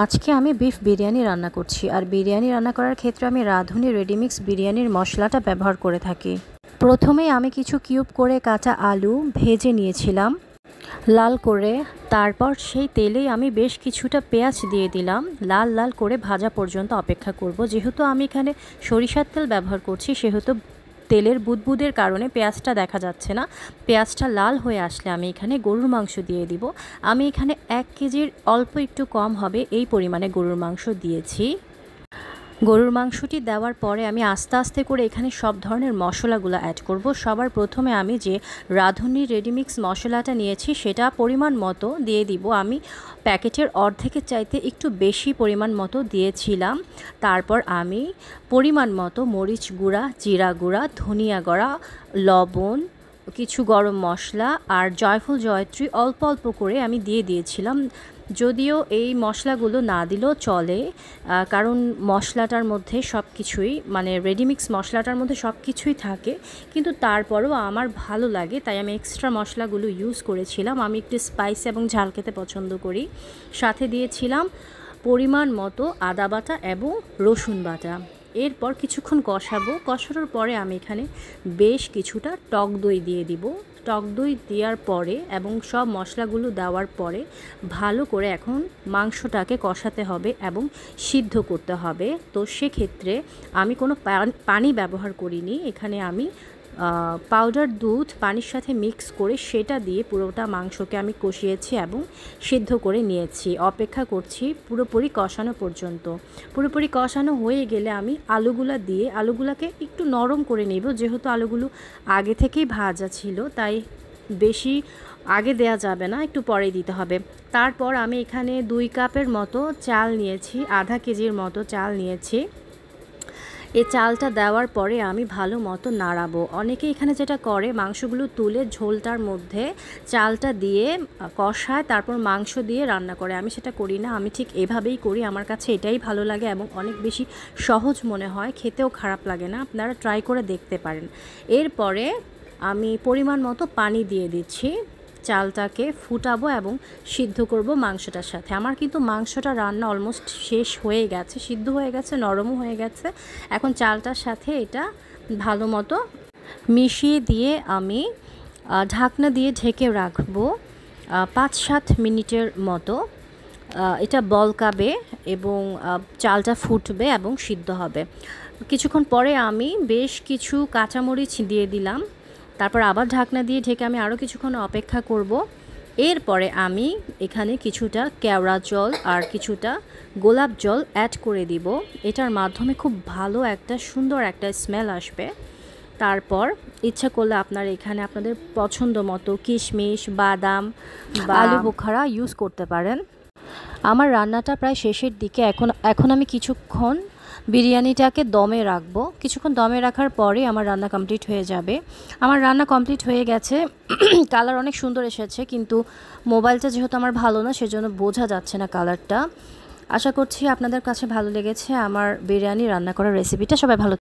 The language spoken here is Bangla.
আজকে আমি বিফ বিরিয়ানি রান্না করছি। আর বিরিয়ানি রান্না করার ক্ষেত্রে আমি রাঁধুনি রেডিমিক্স বিরিয়ানির মশলাটা ব্যবহার করে থাকি। প্রথমেই আমি কিছু কিউব করে কাঁচা আলু ভেজে নিয়েছিলাম লাল করে। তারপর সেই তেলেই আমি বেশ কিছুটা পেঁয়াজ দিয়ে দিলাম। লাল লাল করে ভাজা পর্যন্ত অপেক্ষা করব। যেহেতু আমি এখানে সরিষার তেল ব্যবহার করছি, সেহেতু তেলের বুদবুদের কারণে পেঁয়াজটা দেখা যাচ্ছে না। পেঁয়াজটা লাল হয়ে আসলে আমি এখানে গরুর মাংস দিয়ে দিব। আমি এখানে 1 কেজির অল্প একটু কম হবে এই পরিমাণে গরুর মাংস দিয়েছি। গরুর মাংসটি দেওয়ার পরে আমি আস্তে আস্তে করে এখানে সব ধরনের মশলাগুলো অ্যাড করব। সবার প্রথমে আমি যে রাঁধুনি রেডিমিক্স মশলাটা নিয়েছি সেটা পরিমাণ মতো দিয়ে দিব। আমি প্যাকেটের অর্ধেকের চাইতে একটু বেশি পরিমাণ মতো দিয়েছিলাম। তারপর আমি পরিমাণ মতো মরিচ গুঁড়া, জিরা গুঁড়া, ধনিয়া গুঁড়া, লবণ, কিছু গরম মশলা আর জয়ফল জয়ত্রী অল্প অল্প করে আমি দিয়ে দিয়েছিলাম। যদিও এই মশলাগুলো না দিলেও চলে, কারণ মশলাটার মধ্যে সব কিছুই মানে রেডিমিক্স মশলাটার মধ্যে সব কিছুই থাকে, কিন্তু তারপরেও আমার ভালো লাগে তাই আমি এক্সট্রা মশলাগুলো ইউজ করেছিলাম। আমি একটু স্পাইস এবং ঝাল খেতে পছন্দ করি। সাথে দিয়েছিলাম পরিমাণ মতো আদা বাটা এবং রসুন বাটা। এরপর কিছুক্ষণ কষানোর পরে আমি এখানে বেশ কিছুটা টক দই দিয়ে দিব। টক দই দেওয়ার পরে এবং সব মশলাগুলো দেওয়ার পরে ভালো করে এখন মাংসটাকে কষাতে হবে এবং সিদ্ধ করতে হবে। তো সেক্ষেত্রে আমি কোনো পানি ব্যবহার করিনি। এখানে আমি পাউডার দুধ পানির সাথে মিক্স করে সেটা দিয়ে পুরোটা মাংসকে আমি কষিয়েছি এবং সিদ্ধ করে নিয়েছি। অপেক্ষা করছি পুরোপুরি কষানো পর্যন্ত। পুরোপুরি কষানো হয়ে গেলে আমি আলুগুলাকে একটু নরম করে নেব। যেহেতু আলুগুলো আগে থেকেই ভাজা ছিল তাই বেশি আগে দেয়া যাবে না, একটু পরে দিতে হবে। তারপর আমি এখানে 2 কাপের মতো চাল নিয়েছি, আধা কেজির মতো চাল নিয়েছি। এই চালটা দেওয়ার পরে আমি ভালো মতো নাড়াবো। অনেকে এখানে যেটা করে মাংসগুলো তুলে ঝোলটার মধ্যে চালটা দিয়ে কষায়, তারপর মাংস দিয়ে রান্না করে। আমি সেটা করি না, আমি ঠিক এভাবেই করি। আমার কাছে এটাই ভালো লাগে এবং অনেক বেশি সহজ মনে হয়, খেতেও খারাপ লাগে না। আপনারা ট্রাই করে দেখতে পারেন। এরপরে আমি পরিমাণ মতো পানি দিয়ে দিচ্ছি। চালটাকে ফুটাবো এবং সিদ্ধ করব মাংসটার সাথে। আমার কিন্তু মাংসটা রান্না অলমোস্ট শেষ হয়ে গেছে, সিদ্ধ হয়ে গেছে, নরমও হয়ে গেছে। এখন চালটার সাথে এটা ভালো মতো মিশিয়ে দিয়ে আমি ঢাকনা দিয়ে ঢেকে রাখবো 5-7 মিনিটের মতো। এটা বলকাবে এবং চালটা ফুটবে এবং সিদ্ধ হবে। কিছুক্ষণ পরে আমি বেশ কিছু কাঁচামরিচ দিয়ে দিলাম। তারপর আবার ঢাকনা দিয়ে ঢেকে আমি আরও কিছুক্ষণ অপেক্ষা করব। এরপরে আমি এখানে কিছুটা কেওড়া জল আর কিছুটা গোলাপ জল অ্যাড করে দিব। এটার মাধ্যমে খুব ভালো একটা সুন্দর একটা স্মেল আসবে। তারপর ইচ্ছা করলে আপনারা এখানে আপনাদের পছন্দ মতো কিশমিশ, বাদাম বা আলু বোখারা ইউজ করতে পারেন। আমার রান্নাটা প্রায় শেষের দিকে। এখন আমি কিছুক্ষণ বিরিয়ানিটাকে দমে রাখবো। কিছুক্ষণ দমে রাখার পরে আমার রান্না কমপ্লিট হয়ে যাবে। আমার রান্না কমপ্লিট হয়ে গেছে। কালার অনেক সুন্দর এসেছে, কিন্তু মোবাইলটা যেহেতু আমার ভালো না সেজন্য বোঝা যাচ্ছে না কালারটা। আশা করছি আপনাদের কাছে ভালো লেগেছে আমার বিরিয়ানি রান্না করার রেসিপিটা। সবাই ভালো